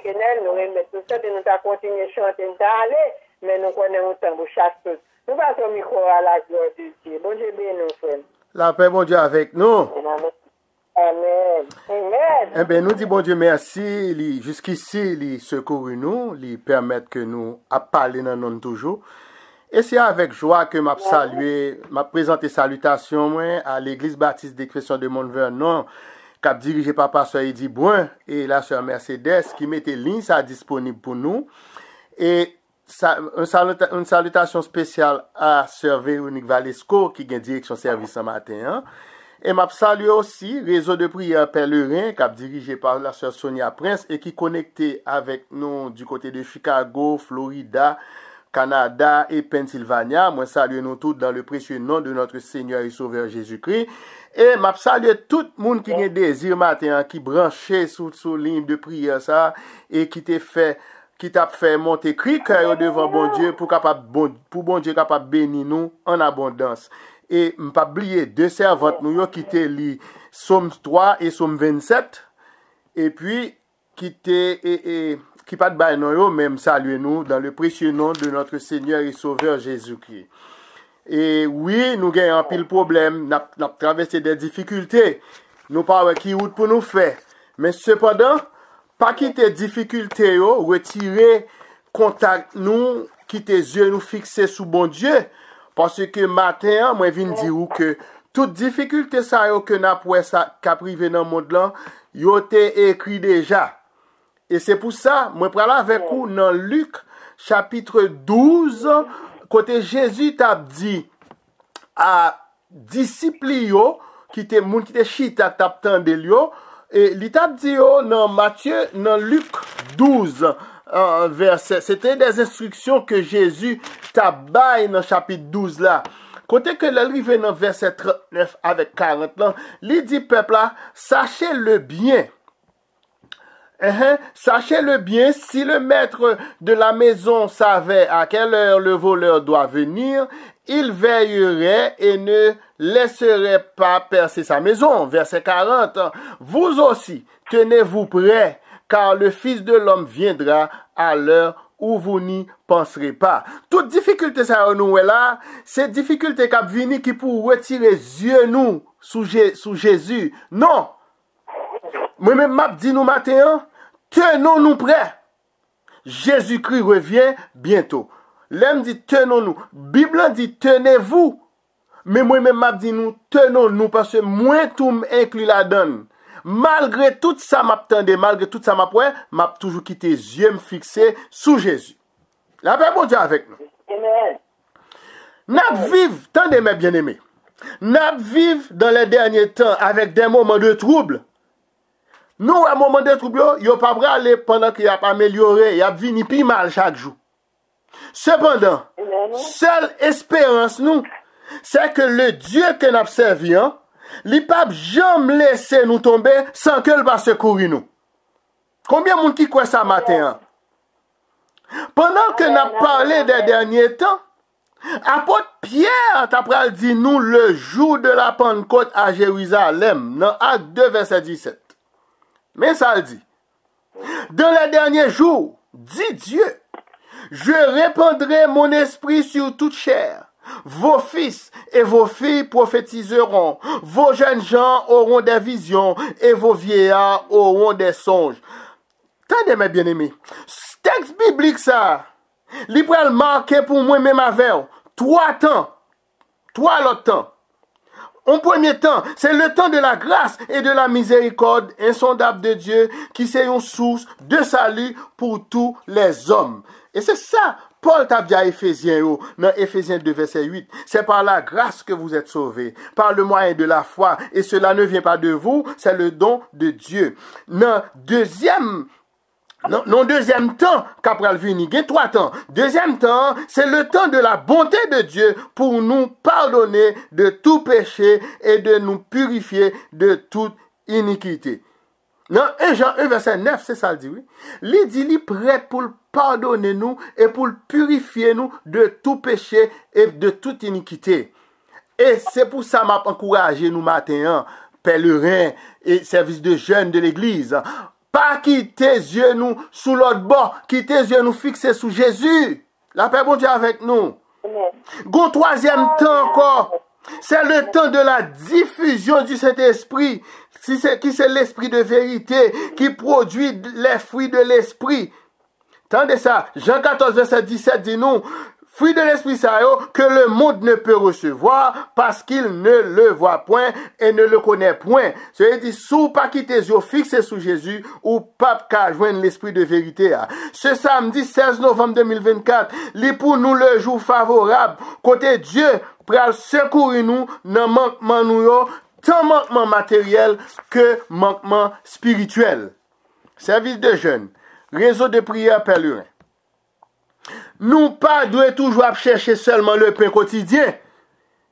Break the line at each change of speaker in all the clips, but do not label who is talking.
Kenel, nous remettons tout ça, et nous avons continué à chanter, nous allons aller, mais nous connaissons autant pour chasse tout. Nous passons au micro à la gloire de Dieu. Bon Dieu bénis nous, frère.
La paix, bon Dieu, avec nous.
Amen. Amen.
Eh bien, nous disons, bon Dieu, merci. Jusqu'ici, il secouru nous, il permet que nous à parler dans nous toujours. Et c'est avec joie que m'a salué, m'a présenté salutations moi, à l'église baptiste d'Expression de Mont-Vernon, qui a dirigé par pasteur Eddie Brun et la sœur Mercedes, qui mettait ligne ça disponible pour nous. Et une salutation spéciale à sœur Véronique Valesco, qui a direction service ce matin. Hein. Et m'a salué aussi réseau de prière pèlerin, qui a dirigé par la sœur Sonia Prince et qui connecté avec nous du côté de Chicago, Florida, Canada et Pennsylvania. Moi, salue nous tous dans le précieux nom de notre Seigneur et Sauveur Jésus-Christ. Et m'a salué tout le monde qui a désir matin, qui branché sous ligne de prière ça, et qui t'a fait monter cri cœur devant bon Dieu pour bon Dieu capable bénir nous en abondance. Et m'pas oublier deux servantes nous qui étaient li Psaume 3 et Psaume 27 et puis qui pas de bail non même saluer nous dans le précieux nom de notre Seigneur et Sauveur Jésus-Christ. Et oui, nous gagnons un pile problème, n'a traversé des difficultés. Nous pas qui route pour nous faire. Mais cependant, pas quitter difficultés yo, retirer contact nous, quitter yeux nous fixer sous bon Dieu. Parce que matin, moi viens dire que toute difficulté ça yo que n'a pour ça qu'a privé dans le monde là, yo été écrit déjà. Et c'est pour ça, moi prends avec vous dans Luc chapitre 12, côté Jésus t'a dit à disciples yo qui était moun qui était chita t'a tande yo et li t'a dit dans Matthieu dans Luc 12 verset, c'était des instructions que Jésus t'a bail dans chapitre 12 là. Côté que l'arrivé dans verset 39 avec 40 là, il dit peuple là, sachez-le bien. Sachez-le bien, si le maître de la maison savait à quelle heure le voleur doit venir, il veillerait et ne laisserait pas percer sa maison. Verset 40. Vous aussi, tenez-vous prêts, car le Fils de l'homme viendra à l'heure où vous n'y penserez pas. Toute difficulté ça nous est là, c'est difficulté qui vient qui pour retirer les yeux nous sous Jésus. Non. Moi-même, m'a dit nous matin, tenons-nous prêts. Jésus-Christ revient bientôt. L'homme dit tenons-nous. Bible dit tenez-vous. Mais moi-même, m'a dit nous tenons-nous parce que moi tout m'inclut la donne. Malgré tout ça m'attendait, malgré tout ça m'a toujours quitté les yeux fixés sous Jésus. La paix bon Dieu avec nous.
Amen.
N'a vive, tendez mes bien-aimés. N'a vive dans les derniers temps avec des moments de trouble. Nous, à un moment de trouble, yo pas aller pendant qu'il y a amélioré, il y a vini plus mal chaque jour. Cependant, seule espérance nous, c'est que le Dieu que nous servons, il pas jamais laisser nous tomber sans que le va secourir nous. Combien de monde qui croit ça matin? Pendant que nous parlé des derniers temps, apôtre Pierre t'a dit nous le jour de la Pentecôte à Jérusalem, dans Acte 2 verset 17. Mais ça le dit. Dans les derniers jours, dit Dieu, je répandrai mon esprit sur toute chair. Vos fils et vos filles prophétiseront. Vos jeunes gens auront des visions et vos vieillards auront des songes. Tendez mes bien-aimés. Ce texte biblique ça, il peut marquer pour moi-même avec 3 temps. 3 autres temps. En premier temps, c'est le temps de la grâce et de la miséricorde insondable de Dieu qui c'est une source de salut pour tous les hommes. Et c'est ça, Paul t'a dit à Éphésiens, dans Éphésiens 2, verset 8. C'est par la grâce que vous êtes sauvés, par le moyen de la foi. Et cela ne vient pas de vous, c'est le don de Dieu. Non, deuxième temps, qu'après le vini, il y a 3 temps. Deuxième temps, c'est le temps de la bonté de Dieu pour nous pardonner de tout péché et de nous purifier de toute iniquité. Dans 1 Jean 1, verset 9, c'est ça le dit, oui. Il dit, il est prêt pour pardonner nous et pour purifier nous de tout péché et de toute iniquité. Et c'est pour ça que m'a encouragé nous matin, pèlerins et services de jeunes de l'église. pas quitter les yeux nous sous l'autre bord, quitter les yeux nous fixer sous Jésus. La paix bon Dieu avec nous. Gon troisième temps encore, c'est le temps de la diffusion du Saint-Esprit, qui c'est l'esprit de vérité, qui produit les fruits de l'esprit. Tendez ça, Jean 14, verset 17 dit nous, fruit de l'esprit ça que le monde ne peut recevoir parce qu'il ne le voit point et ne le connaît point. C'est-à-dire, sous pas quitter les yeux fixés sous Jésus ou pas qu'à joindre l'esprit de vérité. Ce samedi 16 novembre 2024, il pour nous le jour favorable. Côté Dieu, pour secourir nous dans manquement nous, tant manquement matériel que manquement spirituel. Service de jeunes, réseau de prière pèlerin. Nous pas devons toujours chercher seulement le pain quotidien.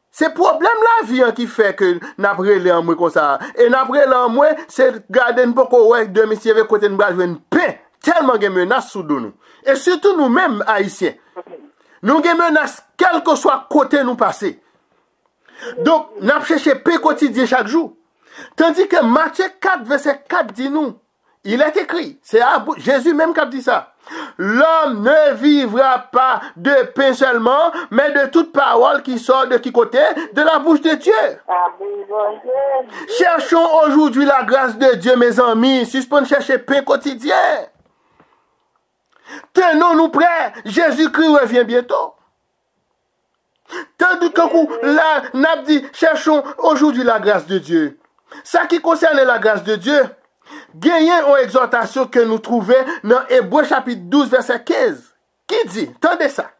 C'est problème la vie qui fait que n'après les en moi comme ça. Et n'après en moi, c'est garder un peu de monsieur avec côté nous jouer un pain tellement de menaces sous nous. Et surtout nous-mêmes haïtiens. Nous avons menaces quel que soit côté nous passer. Donc, nous chercher pain quotidien chaque jour. Tandis que Matthieu 4 verset 4 dit nous, il est écrit, c'est Jésus même qui a dit ça. L'homme ne vivra pas de pain seulement, mais de toute parole qui sort de qui côté? De la bouche de Dieu. Cherchons aujourd'hui la grâce de Dieu, mes amis. Suspendons chercher pain quotidien. Tenons-nous prêts. Jésus-Christ revient bientôt. Tandis que là, n'a dit, cherchons aujourd'hui la grâce de Dieu. Ça qui concerne la grâce de Dieu, gagnez une exhortation que nous trouvons dans Hébreux chapitre 12 verset 15 qui dit, tendez ça,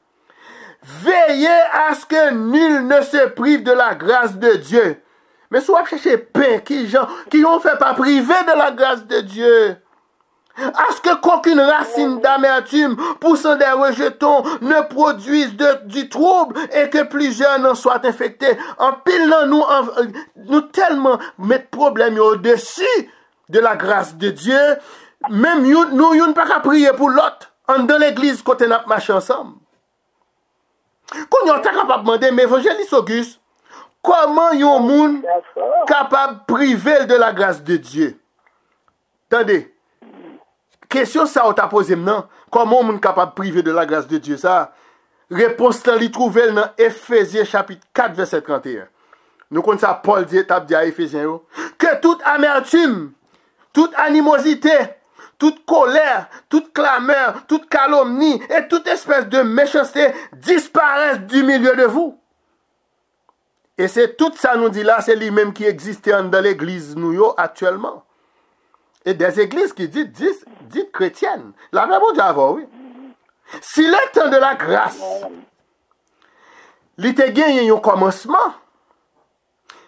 veillez à ce que nul ne se prive de la grâce de Dieu. Mais soit chercher pain qui ont fait pas priver de la grâce de Dieu. À ce que qu'aucune racine d'amertume poussant des rejetons ne produise du trouble et que plusieurs n'en soient infectés. En pile nous tellement mettre problème au-dessus de la grâce de Dieu, même nous ne pas qu'à prier pour l'autre, dans l'église côté n'a marché ensemble. Quand on est capable de demander, mais évangéliste Auguste, comment yon moun capable de priver de la grâce de Dieu? Attendez, question ça on t'a posé maintenant, comment on est capable de priver de la grâce de Dieu ça? Réponse là li trouvé dans Éphésiens chapitre 4 verset 31. Nous connaissons ça Paul dit à Éphésiens que toute amertume, toute animosité, toute colère, toute clameur, toute calomnie et toute espèce de méchanceté disparaissent du milieu de vous. Et c'est tout ça nous dit là, c'est lui-même qui existait dans l'église nous actuellement. Et des églises qui disent chrétiennes. La même chose avant, oui. Si le temps de la grâce, il te gagné un commencement,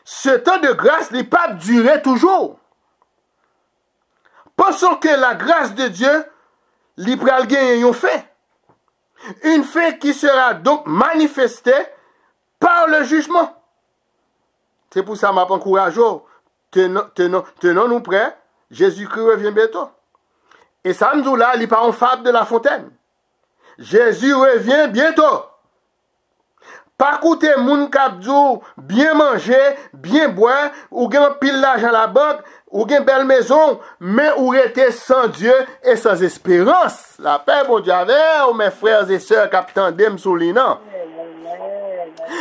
ce temps de grâce n'est pas duré toujours. Pensons que la grâce de Dieu, il pral gagner un fait. Une fait qui sera donc manifestée par le jugement. C'est pour ça que je m'encourage. Tenons-nous prêts. Jésus-Christ revient bientôt. Et ça nous là, il n'est pas en fable de La Fontaine. Jésus revient bientôt. Pas coûter moun kapdou, bien manger, bien boire, ou gen pile l'argent à la banque, ou gen belle maison, mais ou rester sans Dieu et sans espérance. La paix, bon Dieu, avec mes frères et sœurs capitaine dem soulignant.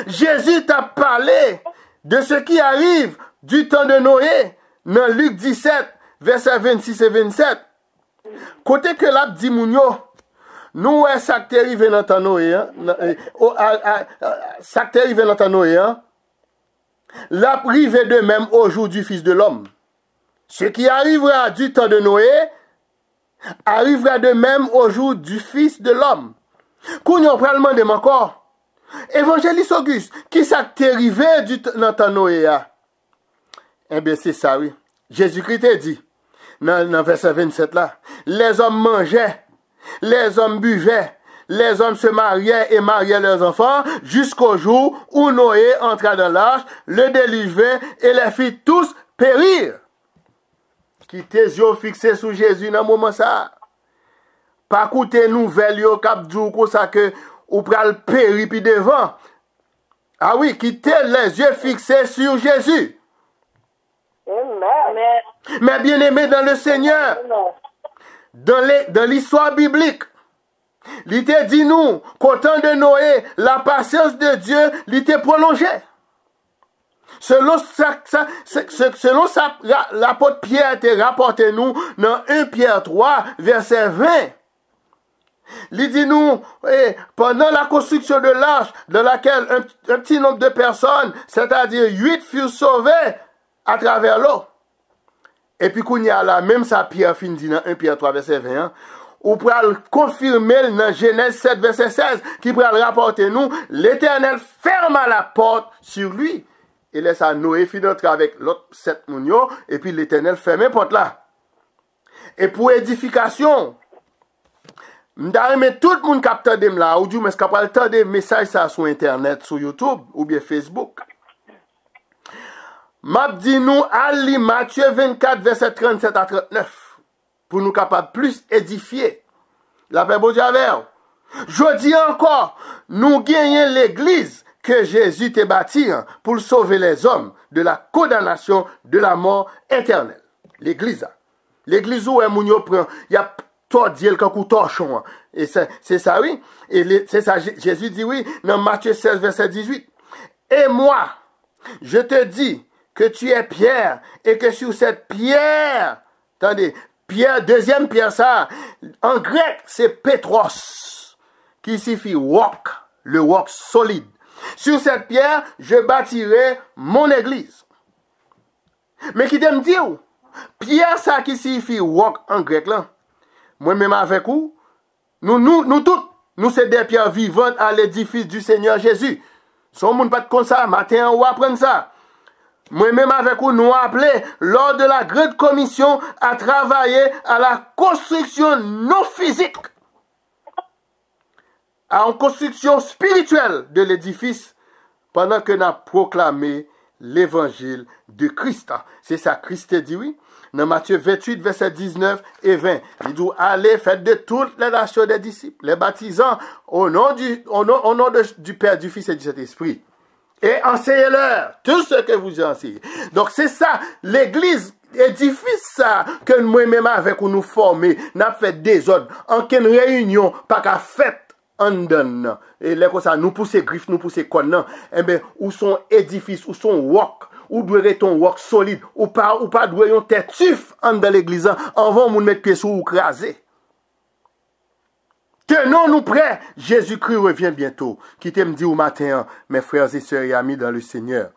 Jésus t'a parlé de ce qui arrive du temps de Noé, dans Luc 17, versets 26 et 27. Côté que l'ap dit mounio, nous, ça qui est arrivé dans ta Noé, ça qui est arrivé dans ta Noé, l'a privé de même au jour du Fils de l'homme. Ce qui arrivera du temps de Noé, arrivera de même au jour du Fils de l'homme. Qu'on y a probablement encore. Évangéliste Auguste, qui ça qui est arrivé dans ta Noé? Eh bien, c'est ça, oui. Jésus-Christ a dit, dans verset 27 là, les hommes mangeaient, les hommes buvaient, les hommes se mariaient et mariaient leurs enfants jusqu'au jour où Noé entra dans l'arche, le déluge vint et les fit tous périr. Qui tes yeux fixés sur Jésus dans le moment ça. Pas coûter nouvelle yo cap dou comme ça que ou pral périr puis devant. Ah oui, qui tes les yeux fixés sur Jésus.
Amen.
Mais bien-aimés dans le Seigneur, dans l'histoire biblique, il te dit nous qu'au temps de Noé, la patience de Dieu l'était prolongée. Selon l'apôtre Pierre te rapporté nous dans 1 Pierre 3, verset 20. Il dit nous, pendant la construction de l'arche, dans laquelle un petit nombre de personnes, c'est-à-dire 8 furent sauvés à travers l'eau. Et puis, qu'on y a là, même ça, Pierre fin dit dans 1 Pierre 3, verset 20, ou pour le confirmer dans Genèse 7, verset 16, qui pourra le rapporter nous, l'Éternel ferma la porte sur lui. Et laissa Noé fin d'entrer avec l'autre 7 mounio, et puis l'Éternel ferme la porte là. Et pour édification, mais tout le monde capte dem là, ou du moins capable de temps des messages ça sur Internet, sur YouTube, ou bien Facebook. M'a dit nous, Ali Matthieu 24, verset 37 à 39, pour nous capables plus édifier. La paix bon Dieu avec. Je dis encore, nous gagnons l'église que Jésus t'a bâti pour sauver les hommes de la condamnation de la mort éternelle. L'église. L'église où est mounio prend, il y a toi Dieu le coup torchon. Et c'est ça oui. Et c'est ça Jésus dit oui dans Matthieu 16 verset 18. Et moi, je te dis que tu es Pierre et que sur cette pierre, attendez, Pierre, deuxième pierre ça, en grec c'est Petros, qui signifie roc, le roc solide. Sur cette pierre, je bâtirai mon église. Mais qui t'aime dire, pierre ça qui signifie roc en grec là, moi-même avec vous, nous tous, nous c'est des pierres vivantes à l'édifice du Seigneur Jésus. Son monde pas de comme ça, matin on va apprendre ça. Moi-même avec vous, nous appelés lors de la grande commission à travailler à la construction non physique, à une construction spirituelle de l'édifice pendant que nous avons proclamé l'évangile de Christ. C'est ça, Christ dit oui. Dans Matthieu 28, verset 19 et 20, il dit, allez, faites de toutes les nations des disciples, les baptisant au nom du Père, du Fils et du Saint-Esprit. Et enseignez-leur tout ce que vous enseignez. Donc c'est ça, l'église édifice ça, que nous-mêmes avec nous former, n'a fait des ordres, en qu'une réunion, pas qu'à fête, en donne. Et là, comme ça, nous pousser griffes, nous pousser quoi, eh bien, où sont édifices, où sont walk, ou doit être un work solide, ou pas doit yon tête tuf en dans l'église, en vont moun mettre pied sous ou craser. Tenons-nous prêts, Jésus-Christ revient bientôt. Qui t'aime dit au matin, mes frères et sœurs et amis dans le Seigneur.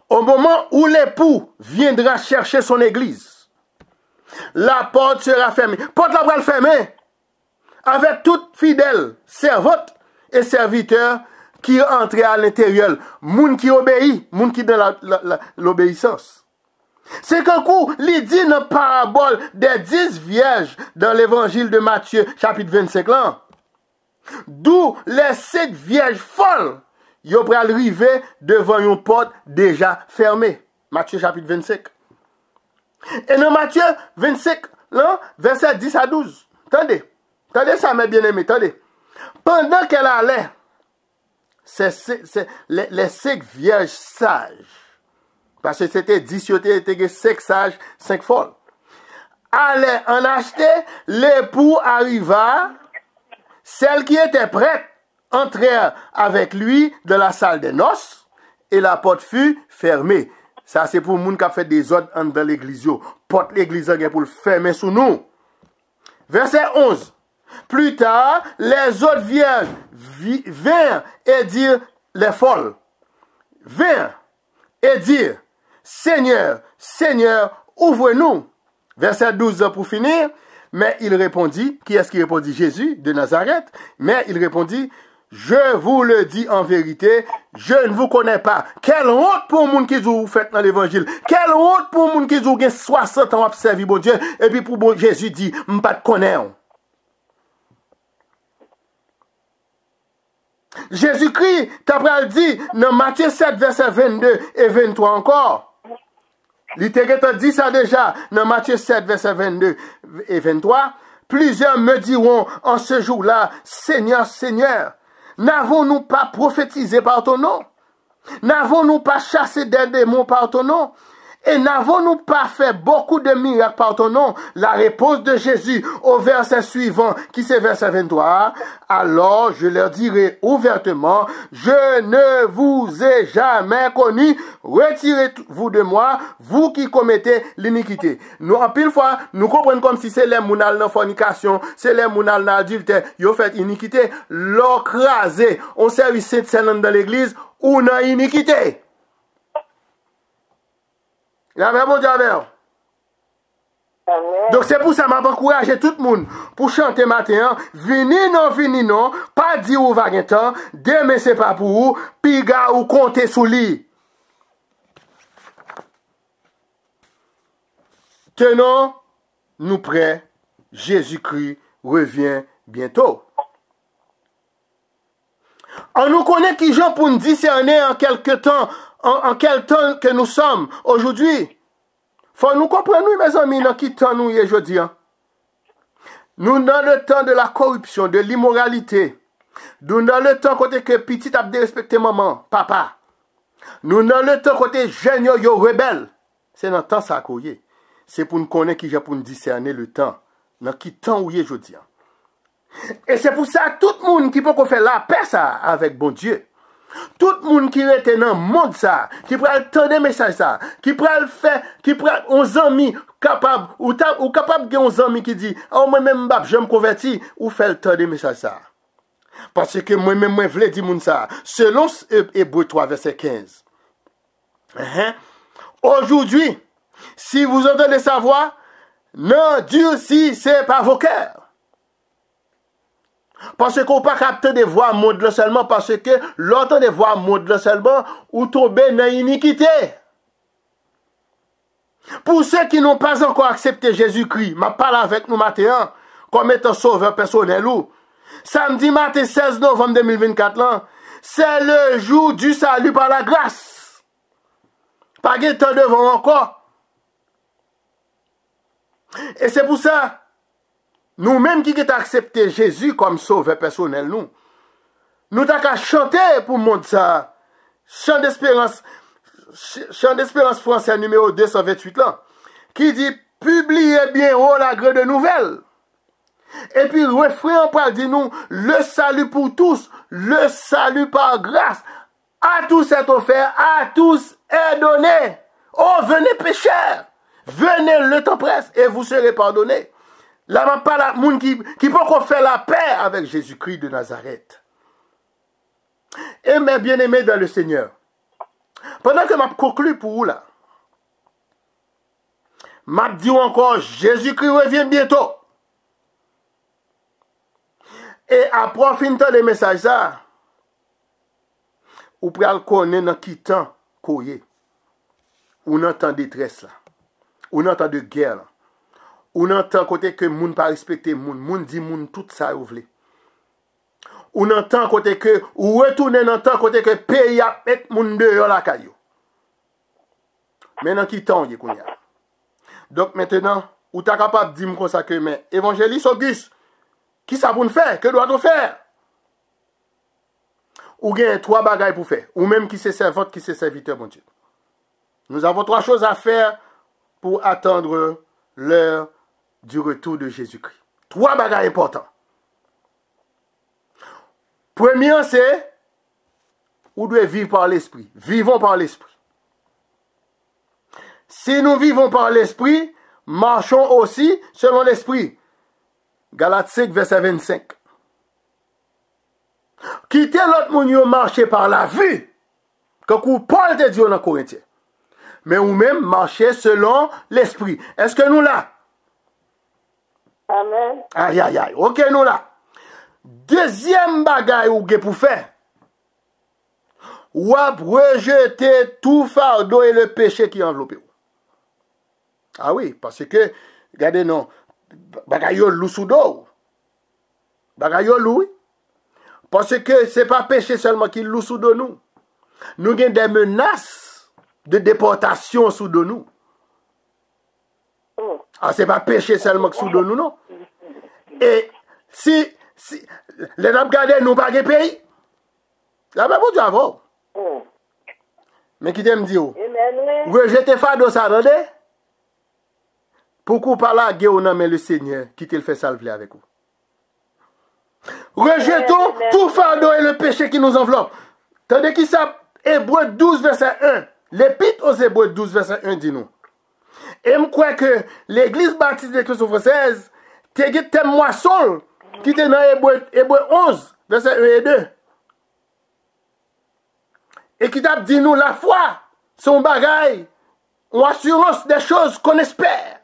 Au moment où l'époux viendra chercher son église, la porte sera fermée. Porte la bras fermée. Avec toute fidèle servante et serviteur qui entre à l'intérieur, moun qui obéit, moun qui dans l'obéissance. C'est qu'un coup, il dit dans la parabole des 10 vierges dans l'évangile de Matthieu, chapitre 25 là. D'où les 5 vierges folles, ils ont arriver devant une porte déjà fermée. Matthieu chapitre 25. Et dans Matthieu 25, là, verset 10 à 12. Attendez ça, mes bien-aimés, attendez. Pendant qu'elle allait, les 5 vierges sages, parce que c'était 10, c'était 5 sages, 5 folles, allaient en acheter, l'époux arriva, celle qui était prête entrèrent avec lui dans la salle des noces, et la porte fut fermée. Ça, c'est pour les gens qui ont fait des ordres dans l'église. Porte l'église pour le fermer sous nous. Verset 11. Plus tard, les autres vierges vinrent et dirent, les folles, vinrent et dirent, Seigneur, Seigneur, ouvre-nous. Verset 12 pour finir. Mais il répondit, qui est-ce qui répondit? Jésus de Nazareth. Mais il répondit, je vous le dis en vérité, je ne vous connais pas. Quelle honte pour les gens qui vous faites dans l'évangile. Quelle honte pour les gens qui vous ont 60 ans à servir bon Dieu. Et puis pour bon Jésus dit, je ne connais pas. Jésus-Christ, t'as dit, dans Matthieu 7, verset 22 et 23 encore. Il t'a dit ça déjà, dans Matthieu 7, verset 22 et 23. Plusieurs me diront en ce jour-là, Seigneur, Seigneur, n'avons-nous pas prophétisé par ton nom? N'avons-nous pas chassé des démons par ton nom? Et n'avons-nous pas fait beaucoup de miracles par ton nom? La réponse de Jésus au verset suivant, qui c'est verset 23, alors je leur dirai ouvertement, je ne vous ai jamais connu, retirez-vous de moi, vous qui commettez l'iniquité. Nous, en pile fois, nous comprenons comme si c'est les mounal dans fornication, c'est les mounal dans adultère, ils ont fait iniquité, l'ocrasé, on service Saint-Saint dans l'église, ou dans iniquité. Amen, mon Dieu, amen. Donc c'est pour ça que je encourage tout le monde pour chanter matin. Vini non, pas dire ou va gen temps, demain c'est pas pour vous, puis gars ou compter sous lui. Tenons-nous prêts, Jésus-Christ revient bientôt. On nous connaît qui Jean pour nous discerner en quelque temps, en quel temps que nous sommes aujourd'hui. Faut nous comprendre, mes amis, dans qui temps nous y est aujourd'hui. Nous dans le temps de la corruption, de l'immoralité. Nous dans le temps côté que petit a dérespecté maman, papa. Nous dans le temps côté jeune yo rebelle. C'est dans le temps ça qu'on y est. C'est pour nous connaître qui j'ai pour nous discerner le temps. Dans qui temps où y est aujourd'hui. Et c'est pour ça tout le monde qui peut faire la paix ça avec bon Dieu. Tout le monde qui est dans le monde ça, qui peut entendre des messages ça, qui peut le faire, qui peut un ami capable ou capable de un ami qui dit "Oh moi même je me convertis" ou fait le temps des messages ça. Parce que moi même moi voulais dire moun ça. Selon Hébreux 3 verset 15. Aujourd'hui, si vous entendez sa voix, ne durcissez pas vos cœurs. Parce qu'on ne peut pas capter des voix mondes seulement parce que l'autre des voix mondes seulement ou tomber dans l'iniquité. Pour ceux qui n'ont pas encore accepté Jésus-Christ, je parle avec nous matin comme étant sauveur personnel ou. Samedi matin 16 novembre 2024, c'est le jour du salut par la grâce. Pas de temps devant encore. Et c'est pour ça. Nous-mêmes qui avons accepté Jésus comme sauveur personnel, nous avons chanté pour le monde ça. Chant d'espérance français numéro 228 là, qui dit publiez bien haut la gré de nouvelles. Et puis refrain parle dit nous le salut pour tous, le salut par grâce. À tous est offert, à tous est donné. Oh venez pécheurs, venez le temps presse et vous serez pardonnés. Là, on parle à monde qui peut faire la paix avec Jésus-Christ de Nazareth. Et mes bien-aimés dans le Seigneur, pendant que je conclue pour vous là, je dis encore, Jésus-Christ revient bientôt. Et après finir des messages là, vous pouvez le connaître dans qui temps qu'on y est. On entend détresse là, on entend de guerre là. On entend côté que moun pas respecter moun dit moun tout ça ou vle. On entend côté que ou retourner dans temps côté que pays a met moun dehors la caillou. Maintenant qui temps y kounya. Donc maintenant, ou ta capable dire comme ça que mais évangéliste Auguste, qui ça pour nous faire? Que doit-on faire? Ou gain trois bagailles pour faire, ou même qui c'est servante, qui c'est serviteur mon Dieu. Nous avons trois choses à faire pour attendre l'heure du retour de Jésus-Christ. Trois bagages importants. Premier, c'est où doit vivre par l'esprit. Vivons par l'esprit. Si nous vivons par l'esprit, marchons aussi selon l'esprit. Galates 5, verset 25. Quittez l'autre monde marcher par la vue. Comme Paul te dit dans Corinthiens. Mais ou même marcher selon l'esprit. Est-ce que nous là?
Amen.
Aïe, aïe, aïe. Ok, nous là. Deuxième bagaille ou pour faire. Ou à rejeter tout fardeau et le péché qui enveloppe. Ah oui, parce que, regardez, non, bagaille yo lou sous d'eau. Bagaille yo lou, oui. Parce que c'est pas péché seulement qui loue sous de nous. Nous avons des menaces de déportation sous de nous. Ah, c'est pas péché seulement sous de nous, non. Et si les gens regardent nous pas de pays, là, ben, bon Dieu, avant. Mais qui t'aime dire?
Amen.
Rejeter fardeau ça, attendez? Pourquoi pas la guerre, mais le Seigneur qui te le fait salver avec vous? Rejetons tout fardeau et le péché qui nous enveloppe. Tandis qu'il ça, Hébreux 12, verset 1. L'épître aux Hébreux 12, verset 1 dit nous. Et je crois que l'église baptiste de Christ française, te moisson qui était dans Hébreux 11, verset 1 et 2. Et qui t'a dit nous la foi, son bagaille, ou assurance des choses qu'on espère.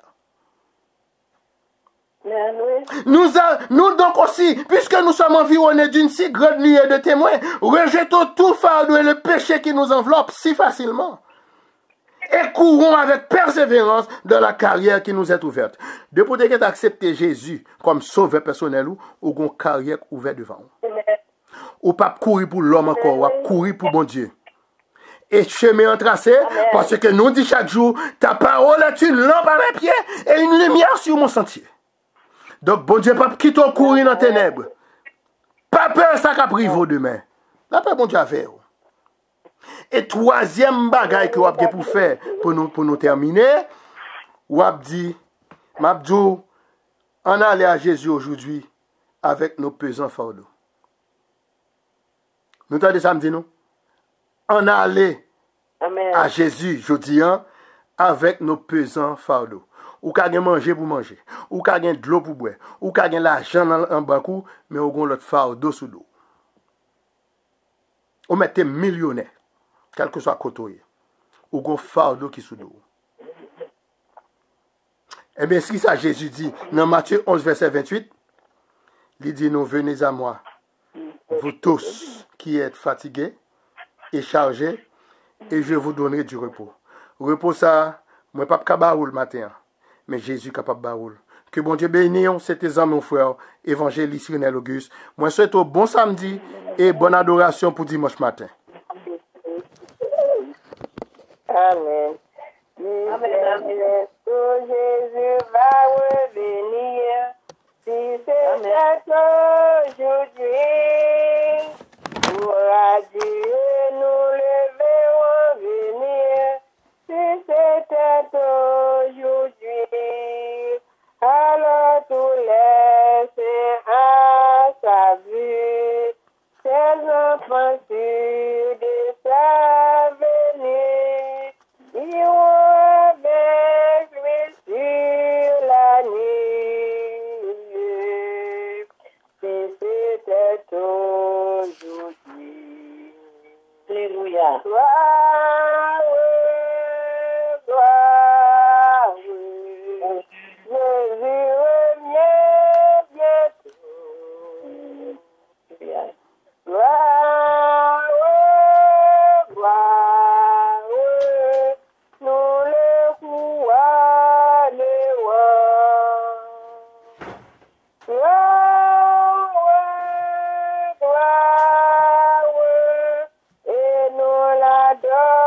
Nous donc aussi, puisque nous sommes environnés d'une si grande nuée de témoins, rejetons tout fardeau et le péché qui nous enveloppe si facilement. Et courons avec persévérance dans la carrière qui nous est ouverte. Depuis que tu as accepté Jésus comme sauveur personnel ou une carrière ouverte devant vous. Ou pas courir pour l'homme encore, ou courir pour bon Dieu. Et chemin en tracé, parce que nous dit chaque jour, ta parole est une lampe à mes pieds et une lumière sur mon sentier. Donc, bon Dieu, pas quitter courir dans les ténèbres. Pas peur, ça qu'a pris vos demain. La paix, bon Dieu, à faire. Et troisième bagaille que vous avez pour faire, pour nous terminer, vous avez dit, Mabdou, on allait à Jésus aujourd'hui avec nos pesants fardeaux. Nous entendez ça, me dit nous? On allait à Jésus, je dis, avec nos pesants fardeaux. Ou ka gen manger pour manger, ou ka gen de l'eau pour boire, ou ka gen l'argent en banque, mais ou gon l'autre fardeau sous l'eau. Ou mettez millionnaire, quel que soit côté, ou gon fardeau qui sous l'eau. Eh bien, si ça Jésus dit dans Matthieu 11, verset 28, il dit, nous venez à moi, vous tous qui êtes fatigués et chargés, et je vous donnerai du repos. Repos ça, moi pas capable le matin. Mais Jésus capable de baroul. Que bon Dieu bénisse, c'était mon frère, évangéliste Renel Auguste. Moi, souhaite un bon samedi et bonne adoration pour dimanche matin.
Amen. Jésus va revenir. Si c'est aujourd'hui, pour adieu, nous le verrons venir. Si c'était aujourd'hui, alors tout laisse à sa vue, ses enfants sûrs de sa venue, iront avec lui sur la nuit. Si c'était aujourd'hui, alléluia. Alléluia. Gloire. Jésus revient bientôt. Gloire. Nous le couronnerons. Gloire. Et nous l'adorons.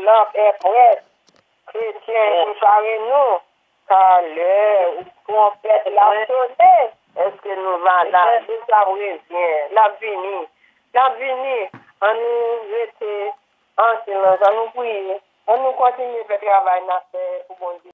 lampe est prête. Chrétiens, préparez-nous. Car l'heure où trompette la sonné. Est-ce que nous allons là? Ça revient. La vini. On nous était en silence, on nous prier. On nous continue le travail pour bon Dieu.